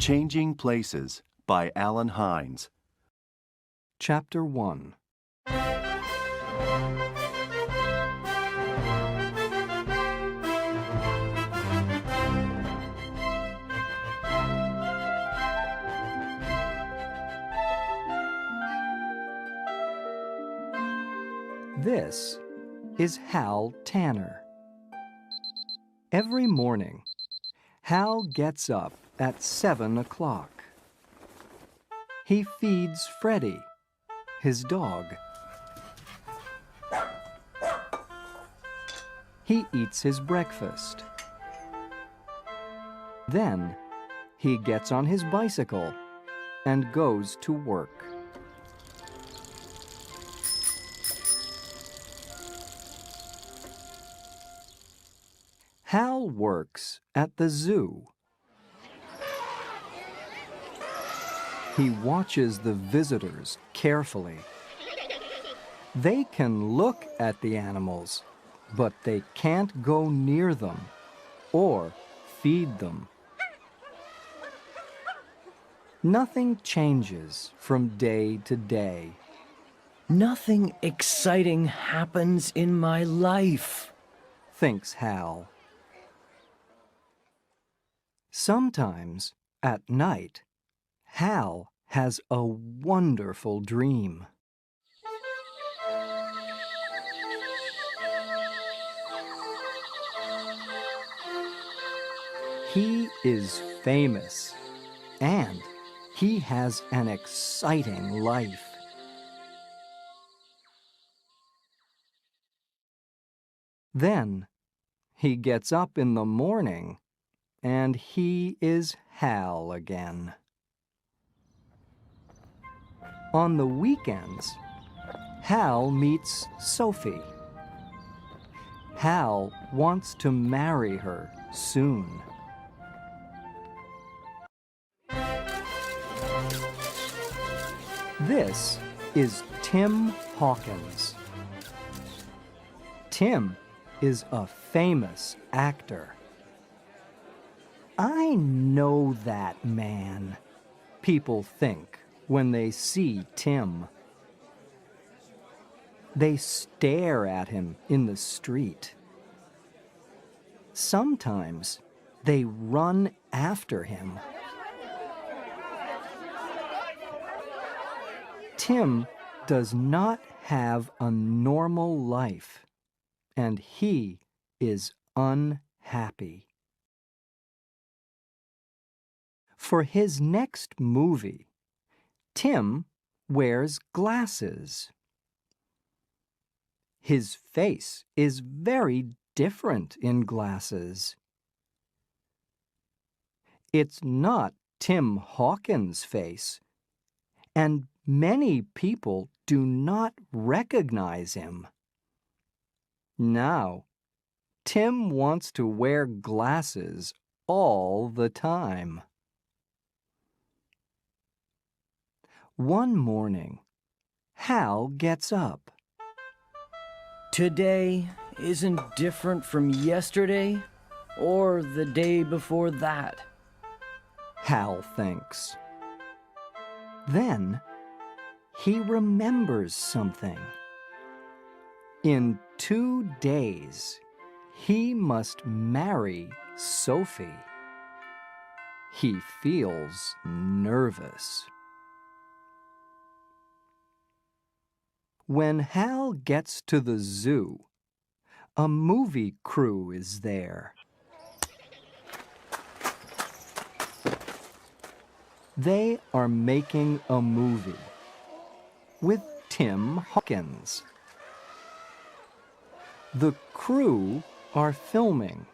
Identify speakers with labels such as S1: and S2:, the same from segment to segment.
S1: Changing Places by Alan Hines.
S2: Chapter 1. This is Hal Tanner. Every morning, Hal gets up at 7 o'clock. He feeds Freddie, his dog. He eats his breakfast. Then, he gets on his bicycle and goes to work. Hal works at the zoo. He watches the visitors carefully. They can look at the animals, but they can't go near them or feed them. Nothing changes from day to day.
S3: Nothing exciting happens in my life,
S2: thinks Hal. Sometimes, at night, Hal has a wonderful dream. He is famous, and he has an exciting life. Then, he gets up in the morning, and he is Hal again. On the weekends, Hal meets Sophie. Hal wants to marry her soon. This is Tim Hawkins. Tim is a famous actor. I know that man, people think when they see Tim. They stare at him in the street. Sometimes they run after him. Tim does not have a normal life, and he is unhappy. For his next movie, Tim wears glasses. His face is very different in glasses. It's not Tim Hawkins' face, and many people do not recognize him. Now, Tim wants to wear glasses all the time. One morning, Hal gets up.
S3: Today isn't different from yesterday or the day before that,
S2: Hal thinks. Then, he remembers something. In 2 days, he must marry Sophie. He feels nervous. When Hal gets to the zoo, a movie crew is there. They are making a movie with Tim Hawkins. The crew are filming.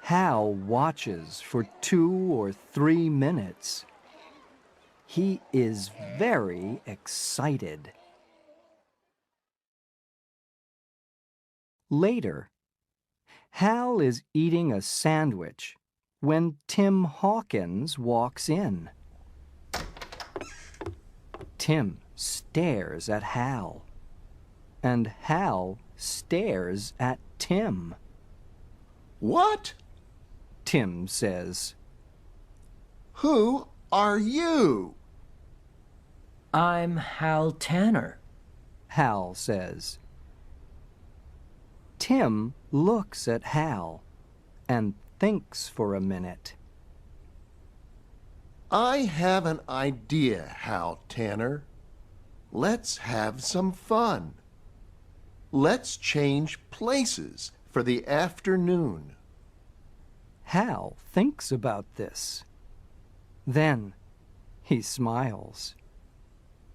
S2: Hal watches for 2 or 3 minutes. He is very excited. Later, Hal is eating a sandwich when Tim Hawkins walks in. Tim stares at Hal, and Hal stares at Tim.
S4: What?
S2: Tim says.
S4: Who are you?
S3: I'm Hal Tanner.
S2: Hal says. Tim looks at Hal and thinks for a minute.
S4: I have an idea, Hal Tanner. Let's have some fun. Let's change places for the afternoon.
S2: Hal thinks about this. Then he smiles.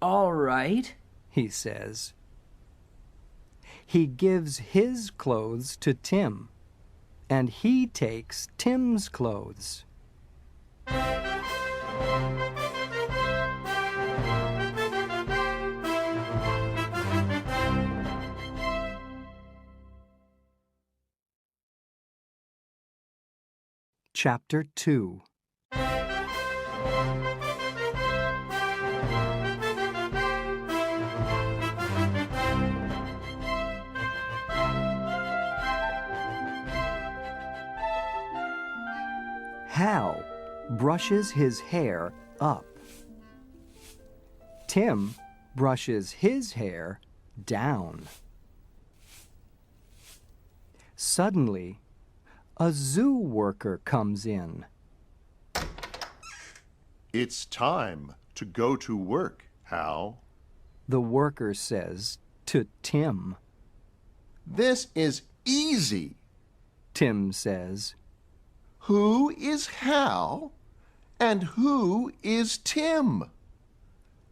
S3: All right.
S2: He says. He gives his clothes to Tim, and he takes Tim's clothes. Chapter 2. Hal brushes his hair up. Tim brushes his hair down. Suddenly, a zoo worker comes in.
S4: It's time to go to work, Hal.
S2: The worker says to Tim.
S4: This is easy.
S2: Tim says.
S4: Who is Hal and who is Tim?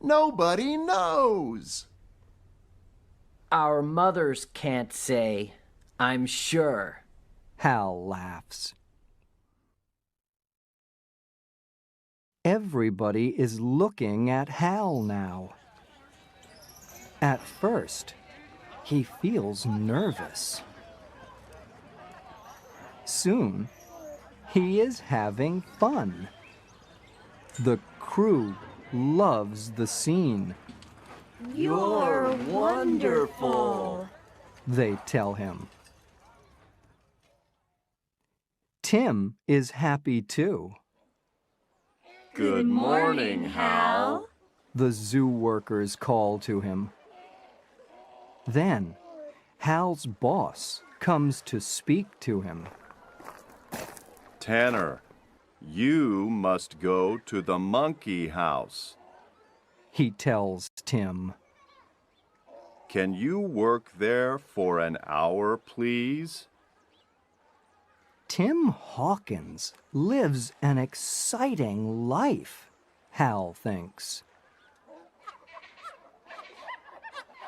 S4: Nobody knows.
S3: Our mothers can't say, I'm sure.
S2: Hal laughs. Everybody is looking at Hal now. At first, he feels nervous. Soon, he is having fun. The crew loves the scene.
S5: You're wonderful,
S2: they tell him. Tim is happy too.
S5: Good morning, Hal.
S2: The zoo workers call to him. Then, Hal's boss comes to speak to him.
S1: Tanner, you must go to the monkey house.
S2: He tells Tim.
S1: Can you work there for an hour, please?
S2: Tim Hawkins lives an exciting life, Hal thinks.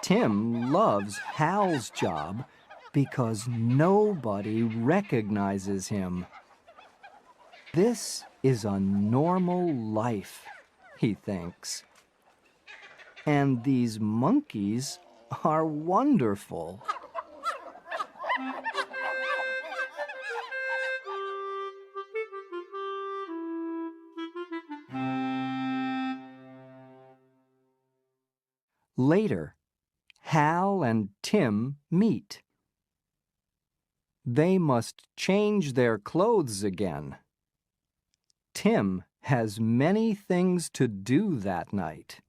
S2: Tim loves Hal's job because nobody recognizes him. This is a normal life, he thinks. And these monkeys are wonderful. Later, Hal and Tim meet. They must change their clothes again. Tim has many things to do that night.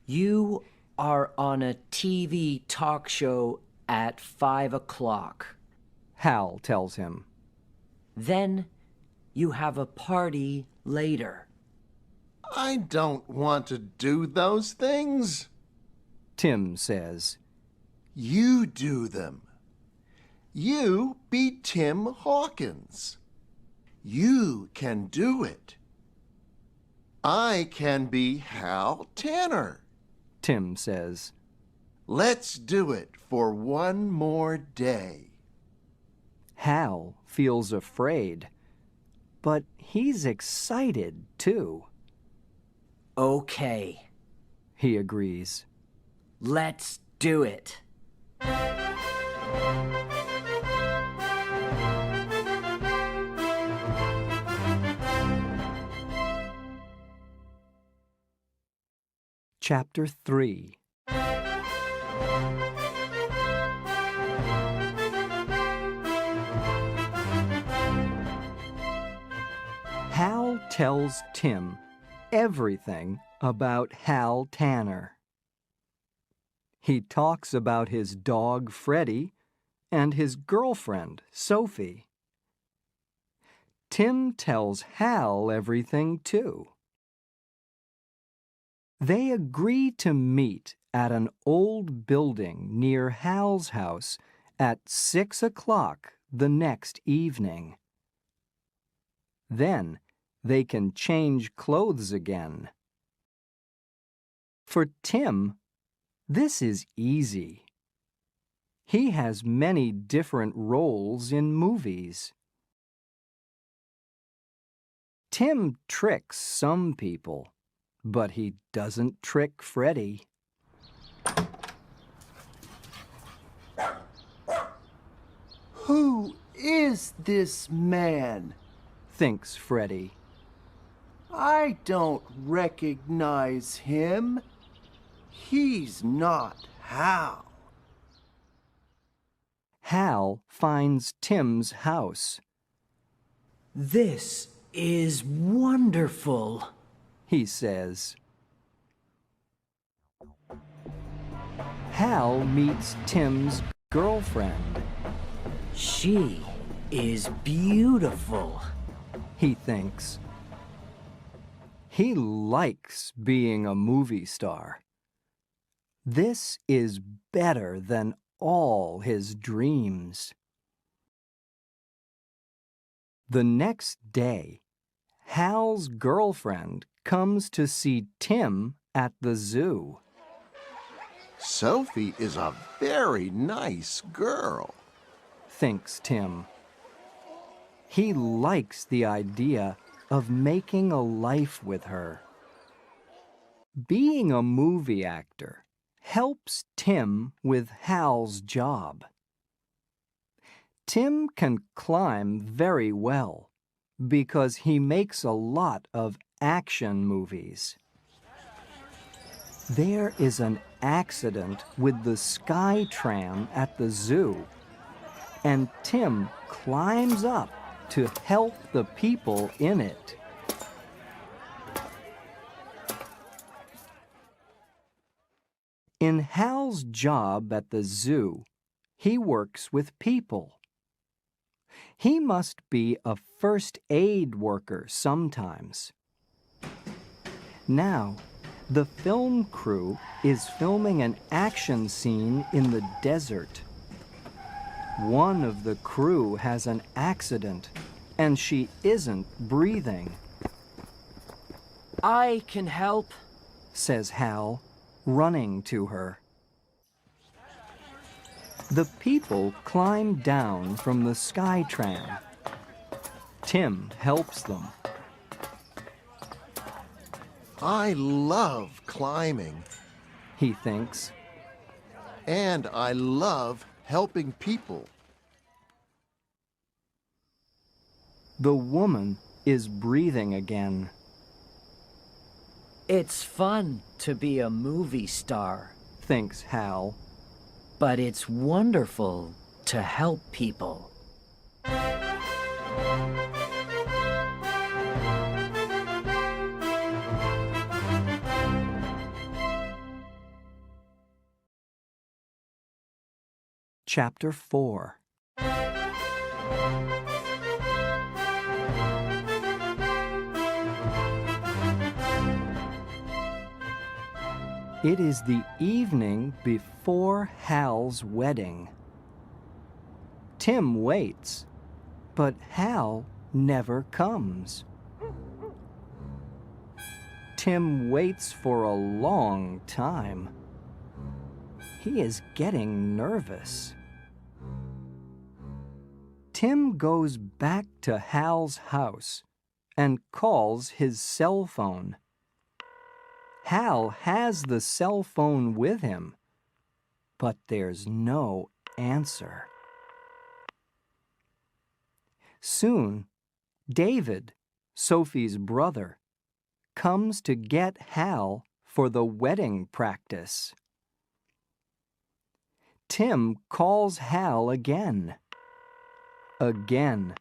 S3: You are on a TV talk show at 5 o'clock.
S2: Hal tells him.
S3: Then you have a party later.
S4: I don't want to do those things.
S2: Tim says.
S4: You do them. You be Tim Hawkins. You can do it. I can be Hal Tanner.
S2: Tim says.
S4: Let's do it for one more day.
S2: Hal feels afraid, but he's excited too.
S3: Okay,
S2: He agrees.
S3: let's do it.
S2: Chapter 3. Hal tells Tim everything about Hal Tanner. He talks about his dog Freddie and his girlfriend Sophie. Tim tells Hal everything too. They agree to meet at an old building near Hal's house at 6 o'clock the next evening. Then they can change clothes again. For Tim, this is easy. He has many different roles in movies. Tim tricks some people, but he doesn't trick Freddie.
S6: Who is this man?
S2: Thinks Freddie.
S6: I don't recognize him. He's not Hal.
S2: Hal finds Tim's house.
S3: This is wonderful,
S2: He says. Hal meets Tim's girlfriend.
S3: She is beautiful.
S2: He thinks. He likes being a movie star. This is better than all his dreams. The next day, Hal's girlfriend comes to see Tim at the zoo.
S4: Sophie is a very nice girl.
S2: Thinks Tim. He likes the idea of making a life with her. Being a movie actor helps Tim with Hal's job. Tim can climb very well because he makes a lot of action movies. There is an accident with the Sky Tram at the zoo, and Tim climbs up to help the people in it. In Hal's job at the zoo, he works with people. He must be a first aid worker sometimes. Now, the film crew is filming an action scene in the desert. One of the crew has an accident, and she isn't breathing,
S3: I can help.
S2: says Hal, running to her. The people climb down from the Sky Tram. Tim helps them.
S4: I love climbing,
S2: He thinks.
S4: and I love helping people.
S2: The woman is breathing again.
S3: It's fun to be a movie star,
S2: Thinks Hal.
S3: but it's wonderful to help people.
S2: Chapter 4. It is the evening before Hal's wedding. Tim waits, but Hal never comes. Tim waits for a long time. He is getting nervous. Tim goes back to Hal's house and calls his cell phone. Hal has the cell phone with him, but there's no answer. Soon, David, Sophie's brother, comes to get Hal for the wedding practice. Tim calls Hal again. Again,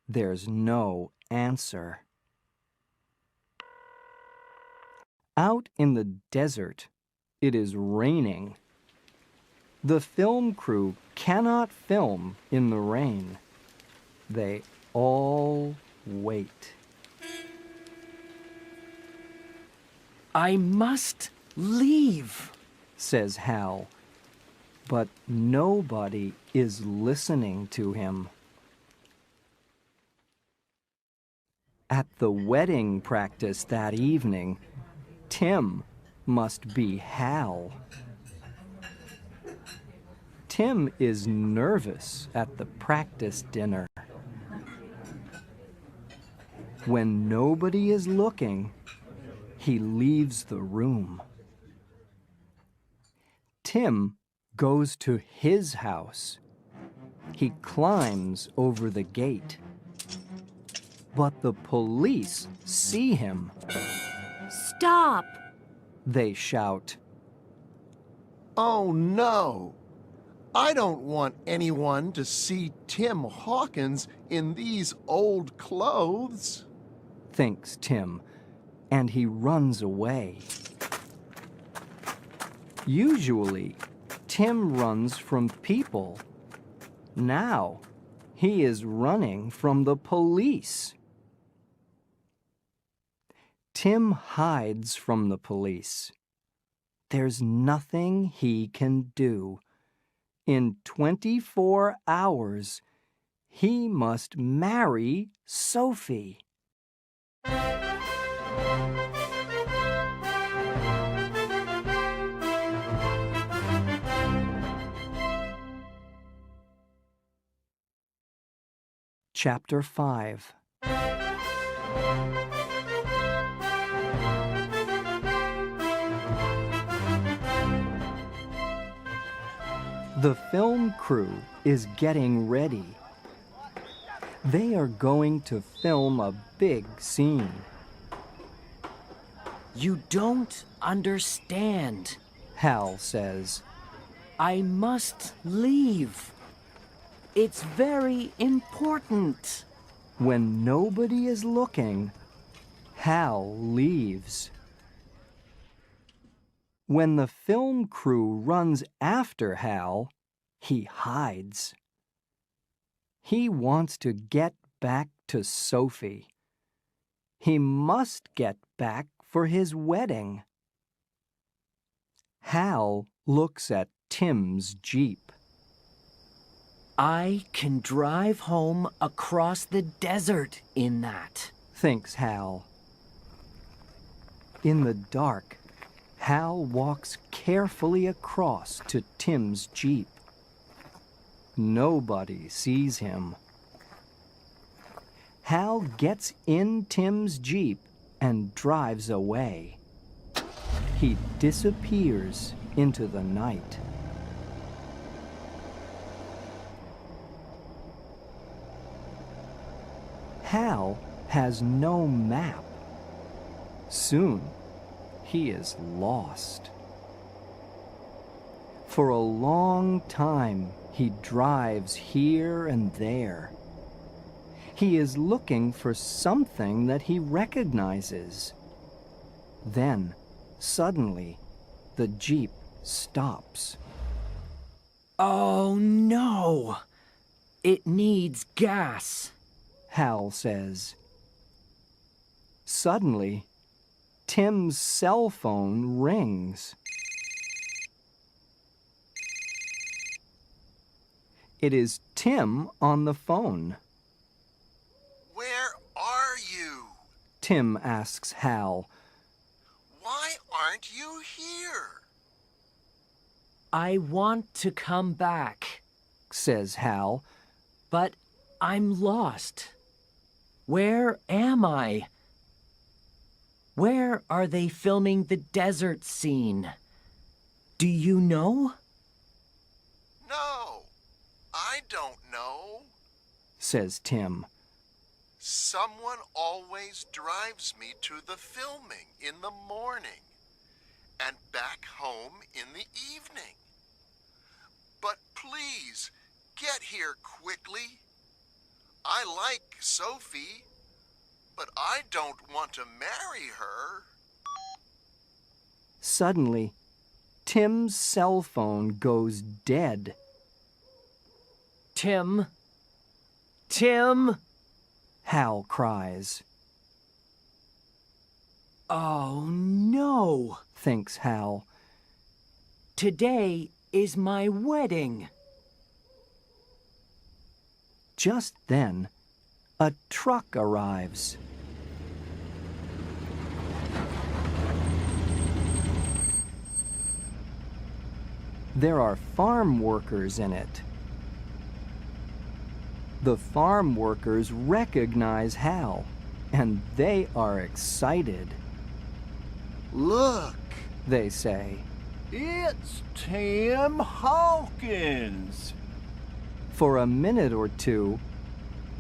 S2: there's no answer. Out in the desert, it is raining. The film crew cannot film in the rain. They all wait.
S3: I must leave,
S2: says Hal, but nobody is listening to him. At the wedding practice that evening, Tim must be Hal. Tim is nervous at the practice dinner. When nobody is looking, he leaves the room. Tim goes to his house. He climbs over the gate. But the police see him.
S5: Stop!
S2: They shout.
S4: Oh no! I don't want anyone to see Tim Hawkins in these old clothes.
S2: Thinks Tim, and he runs away. Usually, Tim runs from people. Now, he is running from the police. Tim hides from the police. There's nothing he can do. In 24 hours, he must marry Sophie. Chapter 5. The film crew is getting ready. They are going to film a big scene.
S3: You don't understand.
S2: Hal says.
S3: I must leave. It's very important.
S2: When nobody is looking, Hal leaves. When the film crew runs after Hal, he hides. He wants to get back to Sophie. He must get back for his wedding. Hal looks at Tim's Jeep.
S3: I can drive home across the desert in that,
S2: thinks Hal. In the dark, Hal walks carefully across to Tim's Jeep. Nobody sees him. Hal gets in Tim's Jeep and drives away. He disappears into the night. Hal has no map. Soon, he is lost. For a long time, he drives here and there. He is looking for something that he recognizes. Then, suddenly, the Jeep stops.
S3: Oh no! It needs gas.
S2: Hal says. Suddenly, Tim's cell phone rings. It is Tim on the phone.
S4: Where are you?
S2: Tim asks Hal.
S4: Why aren't you here?
S3: I want to come back,
S2: says Hal.
S3: but I'm lost. Where am I? Where are they filming the desert scene? Do you know?
S4: No, I don't know.
S2: Says Tim.
S4: Someone always drives me to the filming in the morning and back home in the evening. But please, get here quickly. I like Sophie, but I don't want to marry her.
S2: Suddenly, Tim's cell phone goes dead.
S3: Tim? Tim?
S2: Hal cries.
S3: Oh no!
S2: Thinks Hal.
S3: Today is my wedding.
S2: Just then, a truck arrives. There are farm workers in it. The farm workers recognize Hal, and they are excited.
S4: Look,
S2: They say,
S6: It's Tim Hawkins.
S2: for a minute or two,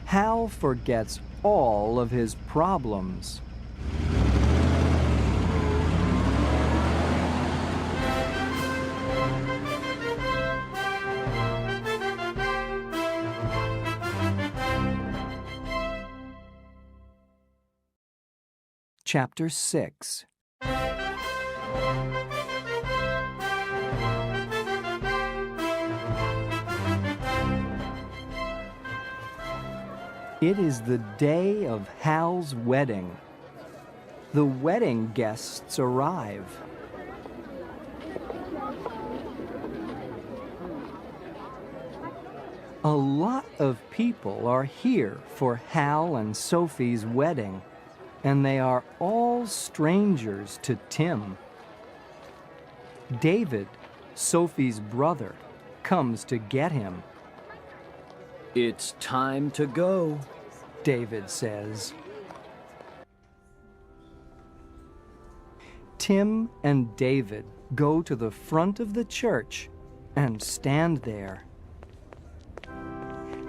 S2: Hal forgets all of his problems. Chapter 6. It is the day of Hal's wedding. The wedding guests arrive. A lot of people are here for Hal and Sophie's wedding, and they are all strangers to Tim. David, Sophie's brother, comes to get him.
S3: It's time to go.
S2: David says. Tim and David go to the front of the church and stand there.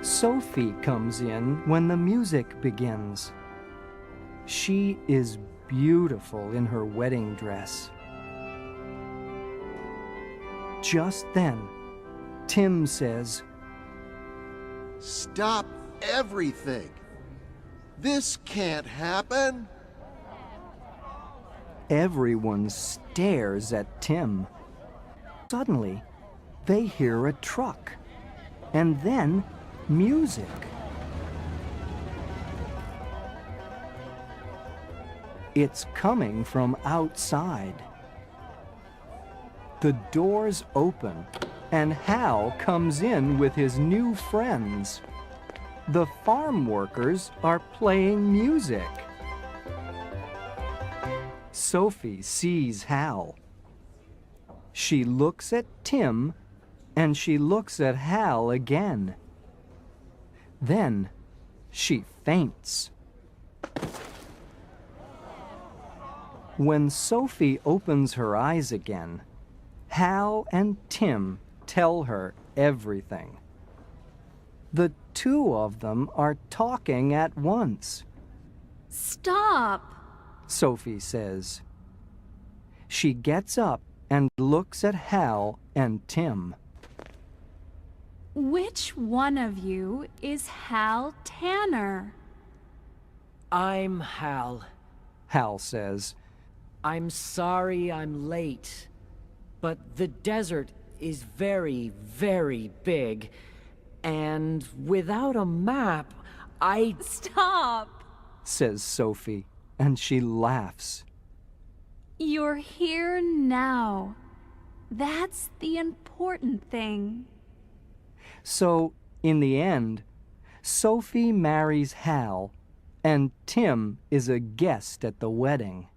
S2: Sophie comes in when the music begins. She is beautiful in her wedding dress. Just then, Tim says,
S4: stop everything. This can't happen.
S2: Everyone stares at Tim. Suddenly, they hear a truck, and then music. It's coming from outside. The doors open, and Hal comes in with his new friends. The farm workers are playing music. Sophie sees Hal. She looks at Tim, and she looks at Hal again. Then she faints. When Sophie opens her eyes again, Hal and Tim tell her everything. The two of them are talking at once.
S5: Stop!
S2: Sophie says. She gets up and looks at Hal and Tim.
S5: Which one of you is Hal Tanner?
S3: I'm Hal.
S2: Hal says.
S3: I'm sorry I'm late, but the desert is very, very big, and without a map,
S5: Stop!
S2: Says Sophie, and she laughs.
S5: You're here now. That's the important thing.
S2: So, in the end, Sophie marries Hal, and Tim is a guest at the wedding.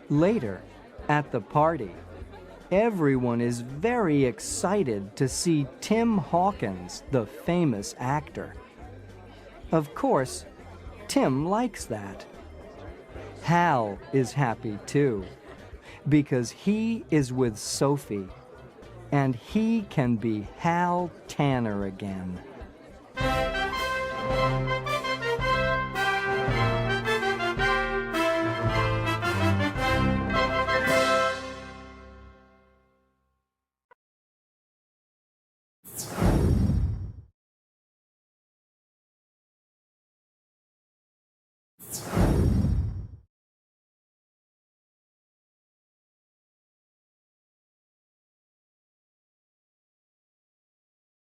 S2: Later, at the party, everyone is very excited to see Tim Hawkins, the famous actor. Of course, Tim likes that. Hal is happy too, because he is with Sophie, and he can be Hal Tanner again.